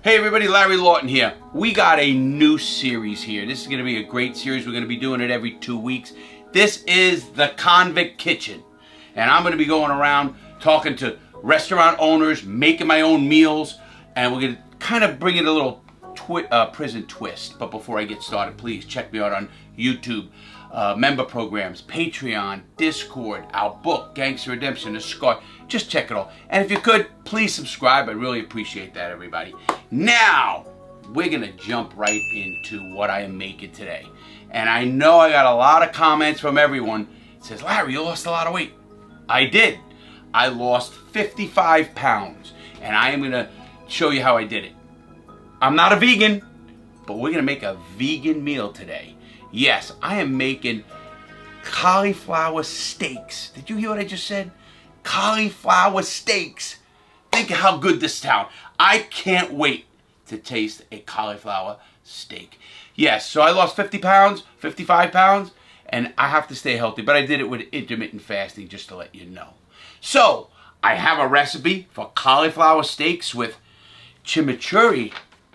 Hey everybody, Larry Lawton here. We got a new series here. This is going to be a great series. We're going to be doing it every 2 weeks. This is the Convict Kitchen. And I'm going to be going around talking to restaurant owners, making my own meals, and we're going to kind of bring it a little prison twist. But before I get started, please check me out on YouTube, member programs, Patreon, Discord, our book, Gangster Redemption, The Scar. Just check it all. And if you could, please subscribe. I'd really appreciate that, everybody. Now, we're going to jump right into what I am making today. And I know I got a lot of comments from everyone that says, Larry, you lost a lot of weight. I did. I lost 55 pounds. And I am going to show you how I did it. I'm not a vegan, but we're going to make a vegan meal today. Yes, I am making cauliflower steaks. Did you hear what I just said? Cauliflower steaks. Think of how good this sounds. I can't wait to taste a cauliflower steak. Yes, so I lost 50 pounds, 55 pounds, and I have to stay healthy, but I did it with intermittent fasting just to let you know. So, I have a recipe for cauliflower steaks with chimichurri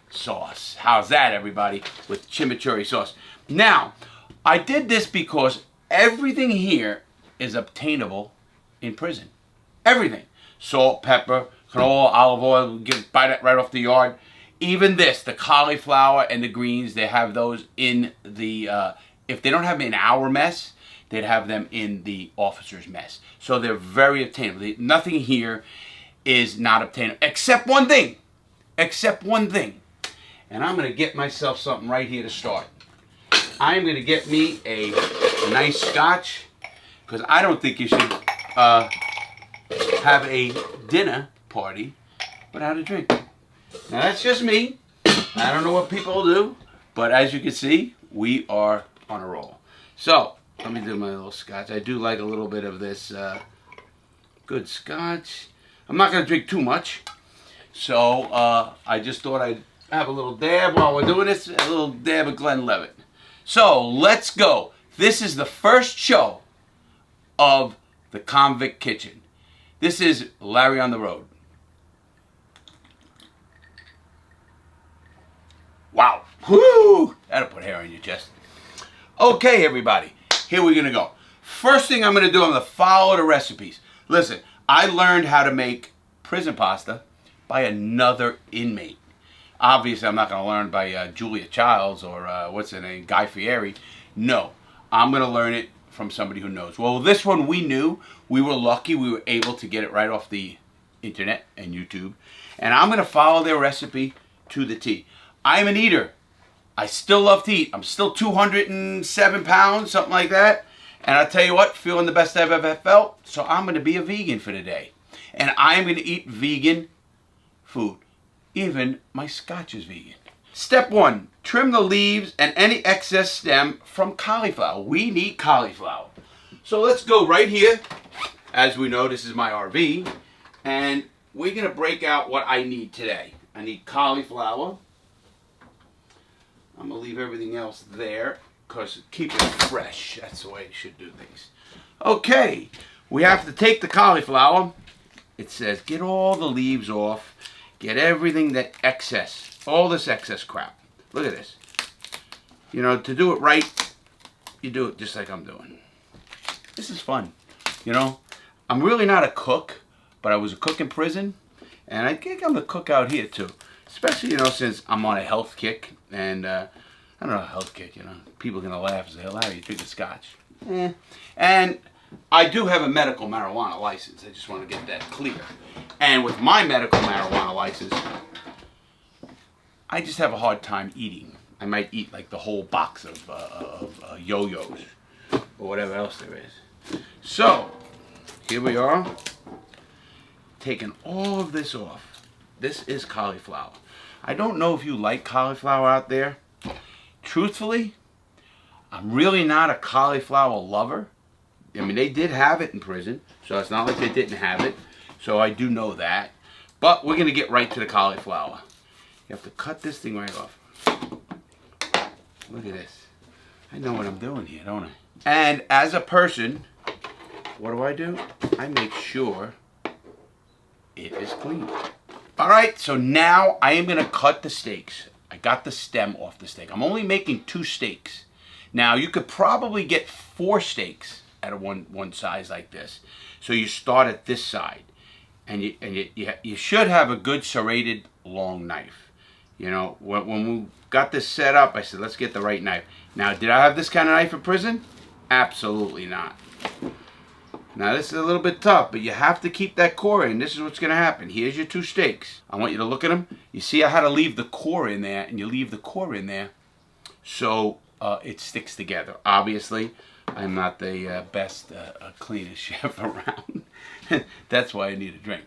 sauce. How's that, everybody? With chimichurri sauce. Now, I did this because everything here is obtainable in prison. Everything. Salt, pepper, canola, olive oil, buy that right off the yard. Even this, the cauliflower and the greens, they have those in the, if they don't have them in our mess, they'd have them in the officer's mess. So they're very obtainable. Nothing here is not obtainable, except one thing. Except one thing. And I'm going to get myself something right here to start. I'm going to get me a nice scotch, because I don't think you should have a dinner party without a drink. Now that's just me. I don't know what people do, but as you can see, we are on a roll. So, let me do my little scotch. I do like a little bit of this good scotch. I'm not going to drink too much, so I just thought I'd have a little dab while we're doing this, a little dab of Glenlivet. So, let's go. This is the first show of the Convict Kitchen. This is Larry on the road. Wow. Whoo! That'll put hair on your chest. Okay, everybody. Here we're going to go. First thing I'm going to do, I'm going to follow the recipes. Listen, I learned how to make prison pasta by another inmate. Obviously, I'm not going to learn by Julia Childs or what's her name, Guy Fieri. No, I'm going to learn it from somebody who knows. Well, this one we knew. We were lucky. We were able to get it right off the internet and YouTube. And I'm going to follow their recipe to the T. I'm an eater. I still love to eat. I'm still 207 pounds, something like that. And I'll tell you what, feeling the best I've ever felt. So I'm going to be a vegan for today. And I'm going to eat vegan food. Even my scotch is vegan. Step 1, trim the leaves and any excess stem from cauliflower. We need cauliflower. So let's go right here. As we know, this is my RV. And we're going to break out what I need today. I need cauliflower. I'm going to leave everything else there because keep it fresh. That's the way you should do things. Okay, we have to take the cauliflower. It says get all the leaves off. Get everything that excess, all this excess crap. Look at this. You know, to do it right, you do it just like I'm doing. This is fun. You know, I'm really not a cook, but I was a cook in prison. And I think I'm a cook out here too. Especially, you know, since I'm on a health kick. And, I don't know, a health kick, you know. People are going to laugh and say, Larry, you drink a scotch. And I do have a medical marijuana license. I just want to get that clear. And with my medical marijuana license, I just have a hard time eating. I might eat like the whole box of yo-yos or whatever else there is. So, here we are. Taking all of this off. This is cauliflower. I don't know if you like cauliflower out there. Truthfully, I'm really not a cauliflower lover. I mean, they did have it in prison, so it's not like they didn't have it. So I do know that. But we're going to get right to the cauliflower. You have to cut this thing right off. Look at this. I know what I'm doing here, don't I? And as a person, what do? I make sure it is clean. All right, so now I am gonna cut the steaks. I got the stem off the steak. I'm only making 2 steaks. Now you could probably get 4 steaks at a one size like this. So you start at this side, and you should have a good serrated long knife. You know, when we got this set up, I said, let's get the right knife. Now, did I have this kind of knife in prison? Absolutely not. Now, this is a little bit tough, but you have to keep that core in. This is what's going to happen. Here's your 2 steaks. I want you to look at them. You see I had to leave the core in there, and you leave the core in there so it sticks together. Obviously, I'm not the best, cleanest chef around. That's why I need a drink.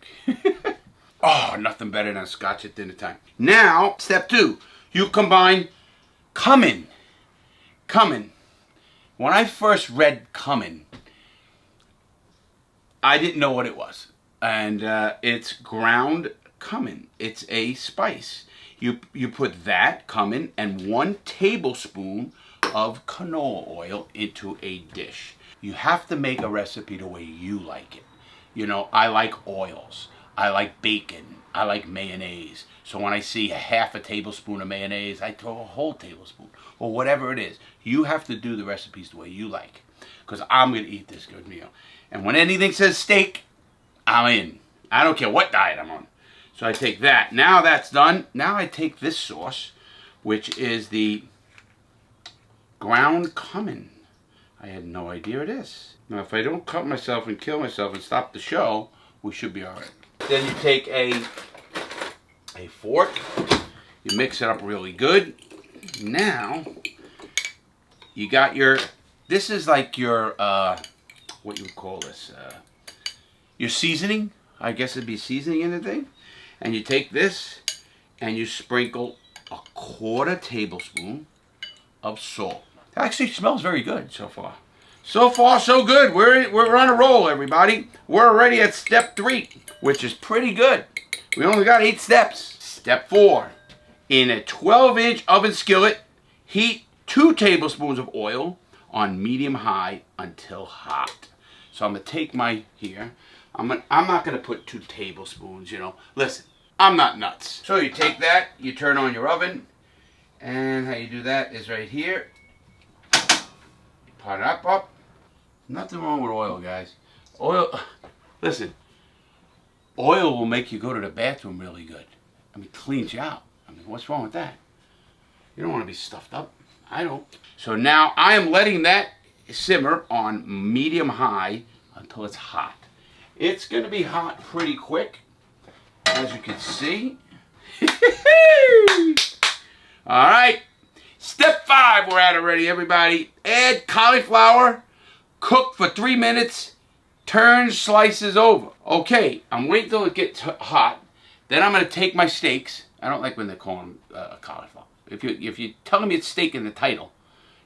Oh, nothing better than a scotch at dinner time. Now, step 2. You combine cumin. Cumin. When I first read cumin, I didn't know what it was. And it's ground cumin. It's a spice. You put that cumin and 1 tablespoon of canola oil into a dish. You have to make a recipe the way you like it. You know, I like oils. I like bacon. I like mayonnaise. So when I see a half a tablespoon of mayonnaise, I throw a whole tablespoon. Or whatever it is. You have to do the recipes the way you like. Because I'm going to eat this good meal. And when anything says steak, I'm in. I don't care what diet I'm on. So I take that. Now that's done. Now I take this sauce, which is the ground cumin. I had no idea it is. Now if I don't cut myself and kill myself and stop the show, we should be alright. Then you take a fork. You mix it up really good. Now, you got your, this is like your, what you would call this, your seasoning. I guess it'd be seasoning in the thing. And you take this and you sprinkle a 1/4 tablespoon of salt. It actually smells very good so far. So far, so good. We're on a roll, everybody. We're already at step 3, which is pretty good. We only got 8 steps. Step 4. In a 12-inch oven skillet, heat 2 tablespoons of oil on medium-high until hot. So I'm going to take my, here, I'm not going to put 2 tablespoons, you know. Listen, I'm not nuts. So you take that, you turn on your oven, and how you do that is right here. Pot it up. Nothing wrong with oil, guys. Oil, listen, oil will make you go to the bathroom really good. I mean, cleans you out. I mean, what's wrong with that? You don't want to be stuffed up. I don't. So now I am letting that simmer on medium-high until it's hot. It's going to be hot pretty quick, as you can see. All right. Step 5, we're at already, everybody. Add cauliflower. Cook for 3 minutes. Turn slices over. Okay, I'm waiting till it gets hot. Then I'm going to take my steaks. I don't like when they call them cauliflower. If you're telling me it's steak in the title,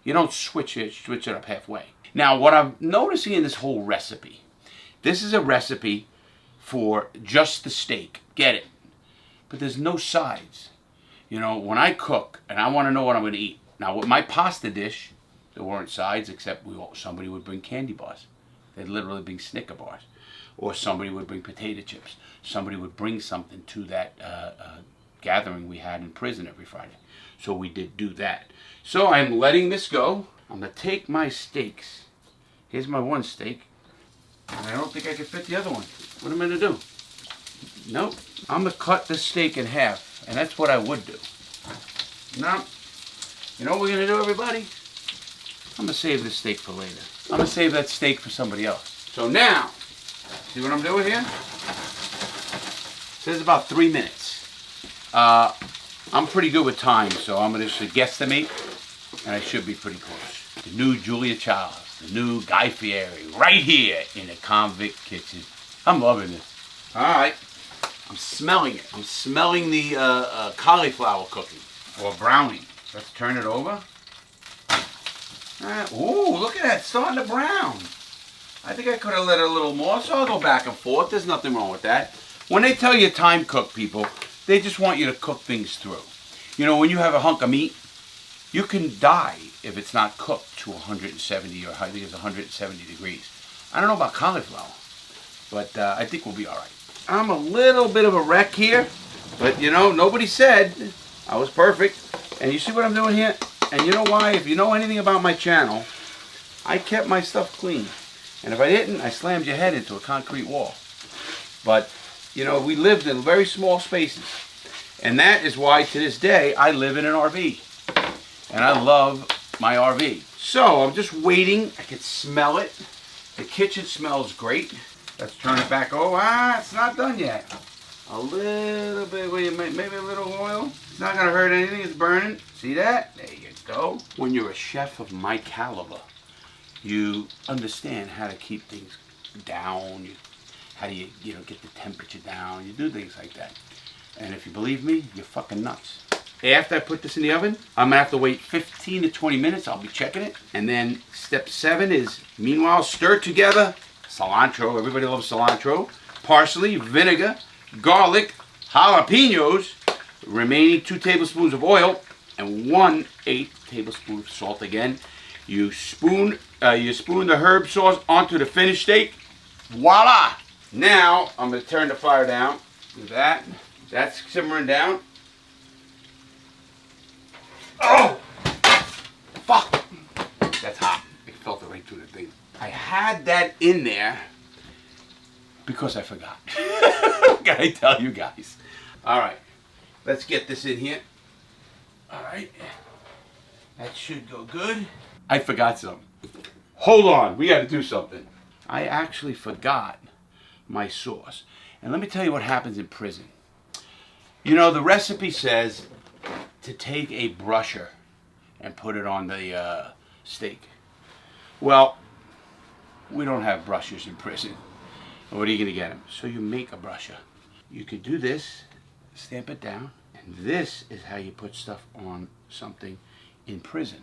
you don't switch it up halfway. Now, what I'm noticing in this whole recipe, this is a recipe for just the steak. Get it? But there's no sides. You know, when I cook and I want to know what I'm going to eat. Now, with my pasta dish, there weren't sides except somebody would bring candy bars. They'd literally bring Snicker bars. Or somebody would bring potato chips. Somebody would bring something to that gathering we had in prison every Friday. So we did do that. So I'm letting this go. I'm going to take my steaks. Here's my 1 steak. And I don't think I can fit the other one. What am I going to do? Nope. I'm going to cut this steak in half. And that's what I would do. Now, you know what we're going to do, everybody? I'm going to save this steak for later. I'm going to save that steak for somebody else. So now, see what I'm doing here? It says about 3 minutes. I'm pretty good with time, so I'm going to guesstimate, and I should be pretty close. The new Julia Childs, the new Guy Fieri, right here in the Convict kitchen. I'm loving this. All right. I'm smelling it. I'm smelling the cauliflower cooking, or browning. Let's turn it over. Ooh, look at that. It's starting to brown. I think I could have let it a little more, so I'll go back and forth. There's nothing wrong with that. When they tell you time cook, people, they just want you to cook things through. You know, when you have a hunk of meat, you can die if it's not cooked to 170, or I think it's 170 degrees. I don't know about cauliflower, but I think we'll be all right. I'm a little bit of a wreck here, But you know, nobody said I was perfect. And you see what I'm doing here? And you know why? If you know anything about my channel, I kept my stuff clean. And if I didn't, I slammed your head into a concrete wall. But, you know, we lived in very small spaces. And that is why, to this day, I live in an RV. And I love my RV. So, I'm just waiting. I can smell it. The kitchen smells great. Let's turn it back. Oh, it's not done yet. A little bit, maybe a little oil. It's not going to hurt anything. It's burning. See that? There you go. When you're a chef of my caliber, you understand how to keep things down. How do you get the temperature down. You do things like that. And if you believe me, you're fucking nuts. After I put this in the oven, I'm going to have to wait 15 to 20 minutes. I'll be checking it. And then step 7 is, meanwhile, stir together cilantro. Everybody loves cilantro. Parsley, vinegar, garlic, jalapenos, remaining 2 tablespoons of oil, and 1/8 tablespoon of salt again. You spoon the herb sauce onto the finished steak. Voila! Now I'm going to turn the fire down. Do that. That's simmering down. Oh! Fuck! That's hot. It felt it right through the thing. I had that in there because I forgot. Can I tell you guys? Alright. Let's get this in here. Alright. That should go good. I forgot something. Hold on. We got to do something. I actually forgot my sauce. And let me tell you what happens in prison. You know, the recipe says to take a brusher and put it on the steak. Well, we don't have brushers in prison. What are you going to get them? So you make a brusher. You could do this, stamp it down, and this is how you put stuff on something in prison.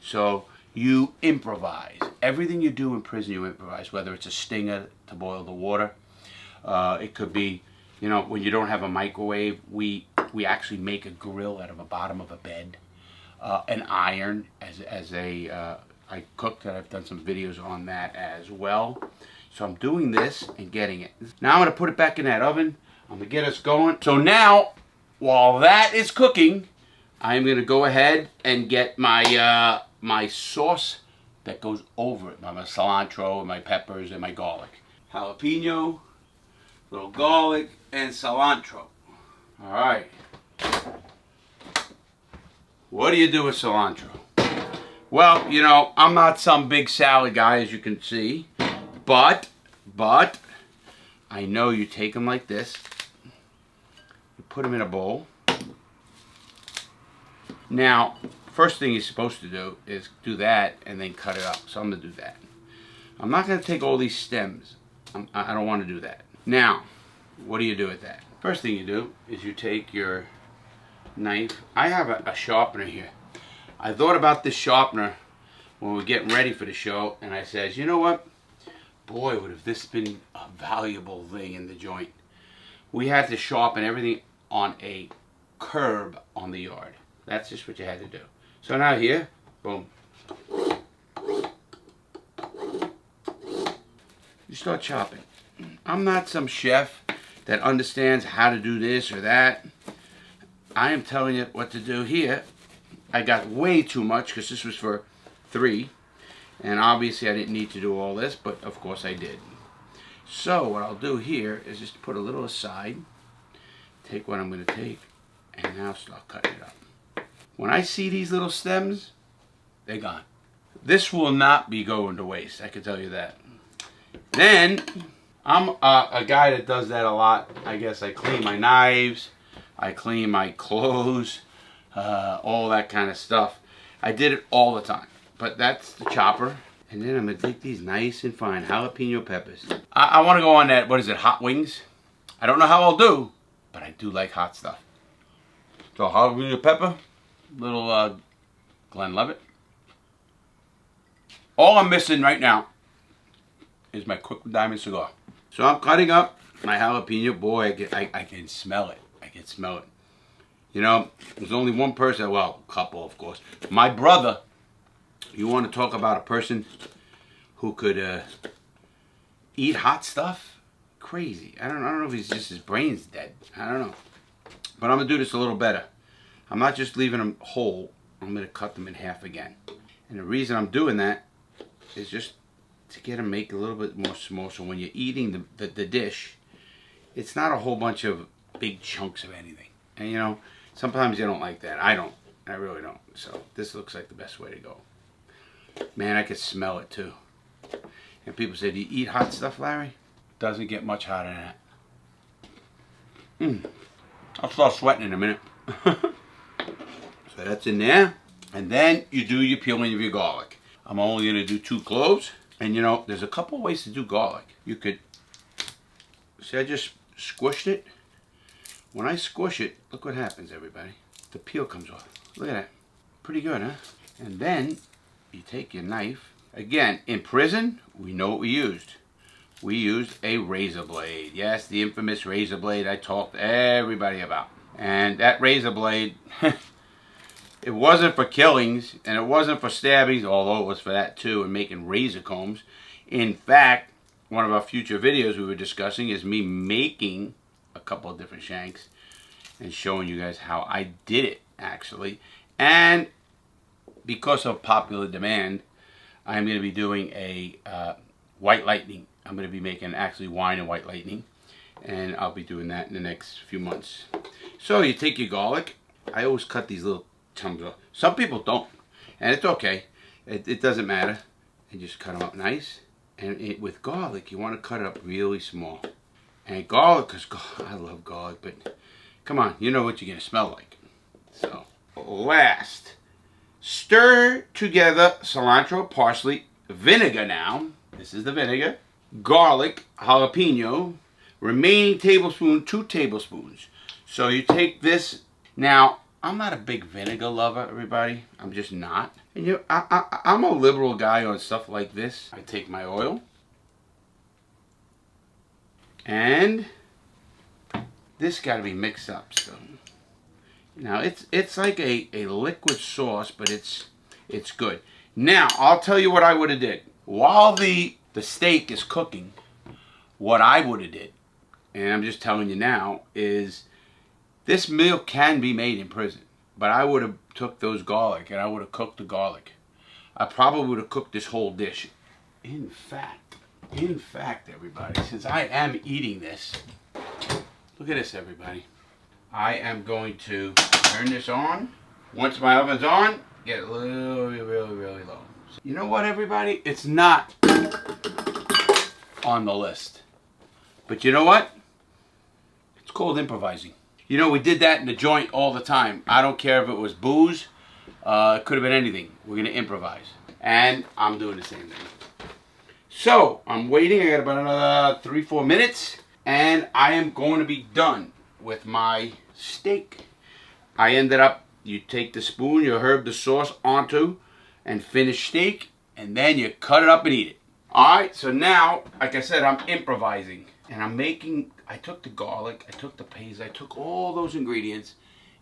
So you improvise. Everything you do in prison, you improvise. Whether it's a stinger to boil the water, it could be, you know, when you don't have a microwave, we actually make a grill out of the bottom of a bed, an iron as a I cooked it. I've done some videos on that as well. So I'm doing this and getting it. Now I'm going to put it back in that oven. I'm going to get us going. So now, while that is cooking, I'm going to go ahead and get my my sauce that goes over it. My cilantro and my peppers and my garlic. Jalapeno, little garlic, and cilantro. Alright. What do you do with cilantro? Well, you know, I'm not some big salad guy, as you can see. But, I know you take them like this. You put them in a bowl. Now, first thing you're supposed to do is do that and then cut it up. So I'm going to do that. I'm not going to take all these stems. I don't want to do that. Now, what do you do with that? First thing you do is you take your knife. I have a sharpener here. I thought about this sharpener when we were getting ready for the show, and I said, you know what? Boy, would have this been a valuable thing in the joint. We had to sharpen everything on a curb on the yard. That's just what you had to do. So now here, boom. You start chopping. I'm not some chef that understands how to do this or that. I am telling you what to do here. I got way too much because this was for 3. And obviously I didn't need to do all this, but of course I did. So what I'll do here is just put a little aside. Take what I'm going to take. And now start cutting it up. When I see these little stems, they're gone. This will not be going to waste, I can tell you that. Then, I'm a guy that does that a lot. I guess I clean my knives. I clean my clothes. All that kind of stuff. I did it all the time. But that's the chopper. And then I'm going to take these nice and fine jalapeno peppers. I want to go on that, what is it, hot wings? I don't know how I'll do, but I do like hot stuff. So jalapeno pepper, little Glenlivet. All I'm missing right now is my Quick Diamond cigar. So I'm cutting up my jalapeno. Boy, I can smell it. I can smell it. You know, there's only one person, well, a couple of course. My brother. You want to talk about a person who could eat hot stuff? Crazy. I don't know if he's just his brain's dead. I don't know. But I'm going to do this a little better. I'm not just leaving them whole. I'm going to cut them in half again. And the reason I'm doing that is just to get them make a little bit more small. So when you're eating the dish, it's not a whole bunch of big chunks of anything. And you know, sometimes you don't like that. I don't. I really don't. So this looks like the best way to go. Man, I could smell it too. And people say, do you eat hot stuff, Larry? Doesn't get much hotter than that. I'll start sweating in a minute. So that's in there. And then you do your peeling of your garlic. I'm only going to do 2 cloves. And you know, there's a couple ways to do garlic. You could, see, I just squished it. When I squish it, look what happens, everybody. The peel comes off. Look at that. Pretty good, huh? And then you take your knife. Again, in prison, we know what we used. We used a razor blade. Yes, the infamous razor blade I talked to everybody about. And that razor blade, it wasn't for killings, and it wasn't for stabbings, although it was for that too, and making razor combs. In fact, one of our future videos we were discussing is me making a couple of different shanks and showing you guys how I did it, actually. And because of popular demand, I'm going to be doing a white lightning. I'm going to be making actually wine and white lightning, and I'll be doing that in the next few months. So you take your garlic. I always cut these little chunks off. Some people don't, and it's okay. It doesn't matter. And just cut them up nice. And with garlic, you want to cut it up really small. And garlic, because I love garlic, but come on, you know what you're going to smell like. So, last, stir together cilantro, parsley, vinegar now. This is the vinegar. Garlic, jalapeno, remaining tablespoon, 2 tablespoons. So you take this. Now, I'm not a big vinegar lover, everybody. I'm just not. And you know, I'm a liberal guy on stuff like this. I take my oil. And this got to be mixed up. So now it's like a liquid sauce, but it's good. Now, I'll tell you what I would have did. While the steak is cooking, what I would have did, and I'm just telling you now, is this meal can be made in prison. But I would have took those garlic and I would have cooked the garlic. I probably would have cooked this whole dish. In fact, everybody, since I am eating this, look at this, everybody. I am going to turn this on. Once my oven's on, get it really, really, really low. You know what, everybody? It's not on the list. But you know what? It's called improvising. You know, we did that in the joint all the time. I don't care if it was booze. It could have been anything. We're going to improvise. And I'm doing the same thing. So, I'm waiting. I got about another 3-4 minutes. And I am going to be done with my steak. I ended up, you take the spoon, you herb the sauce onto, and finish steak. And then you cut it up and eat it. Alright, so now, like I said, I'm improvising. And I'm making, I took the garlic, I took the paste, I took all those ingredients,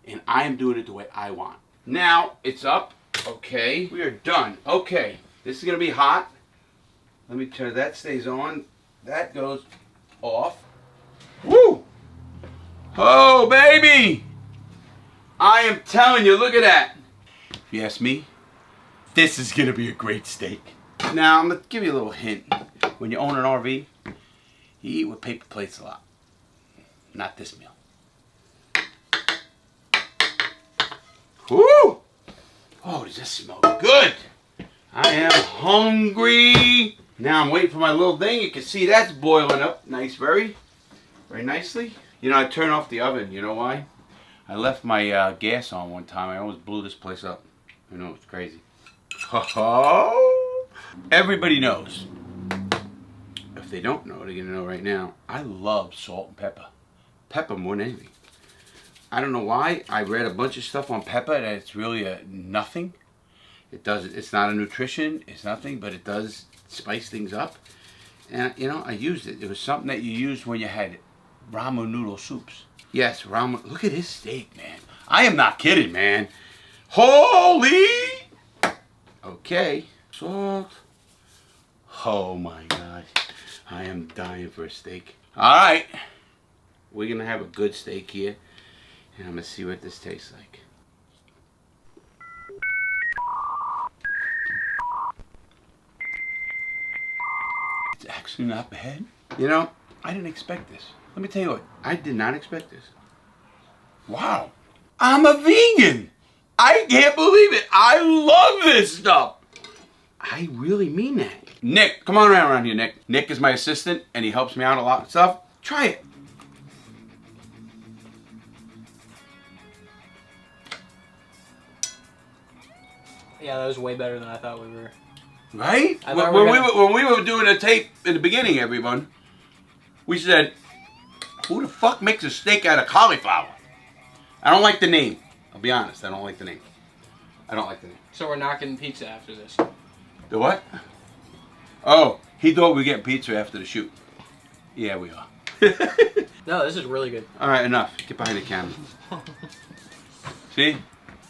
and I am doing it the way I want. Now, it's up. Okay, we are done. Okay, this is going to be hot. Let me turn, that stays on. That goes off. Woo! Oh, baby! I am telling you, look at that. If you ask me, this is going to be a great steak. Now, I'm going to give you a little hint. When you own an RV, you eat with paper plates a lot. Not this meal. Woo! Oh, does this smell good? I am hungry. Now I'm waiting for my little thing. You can see that's boiling up nice, very nicely. You know, I turned off the oven. You know why? I left my gas on one time. I almost blew this place up. I know, it's crazy. Oh! Everybody knows. If they don't know, they're going to know right now. I love salt and pepper. Pepper more than anything. I don't know why. I read a bunch of stuff on pepper that it's really nothing. It does. It's not a nutrition. It's nothing, but it does spice things up. And you know, I used it. It was something that you used when you had ramen noodle soups. Yes, ramen. Look at this steak, man. I am not kidding, man. Holy. Okay. Salt. Oh my gosh. I am dying for a steak. All right. We're going to have a good steak here. And I'm gonna see what this tastes like. It's actually not bad. You know, I didn't expect this. Let me tell you what, I did not expect this. Wow, I'm a vegan. I can't believe it. I love this stuff. I really mean that. Nick, come on around here, Nick. Nick is my assistant, and he helps me out a lot of stuff. Try it. Yeah, that was way better than I thought we were. Right? When we were doing a tape in the beginning, everyone, we said, who the fuck makes a steak out of cauliflower? I don't like the name. I'll be honest, I don't like the name. I don't like the name. So we're not getting pizza after this. The what? Oh, he thought we were getting pizza after the shoot. Yeah, we are. No, this is really good. All right, enough. Get behind the camera. See?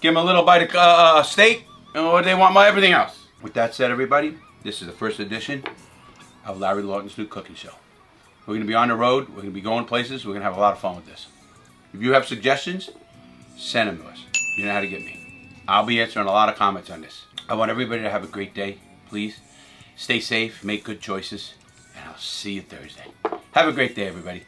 Give him a little bite of steak, and they want everything else. With that said, everybody, this is the first edition of Larry Lawton's new cooking show. We're going to be on the road. We're going to be going places. We're going to have a lot of fun with this. If you have suggestions, send them to us. You know how to get me. I'll be answering a lot of comments on this. I want everybody to have a great day. Please stay safe, make good choices, and I'll see you Thursday. Have a great day, everybody.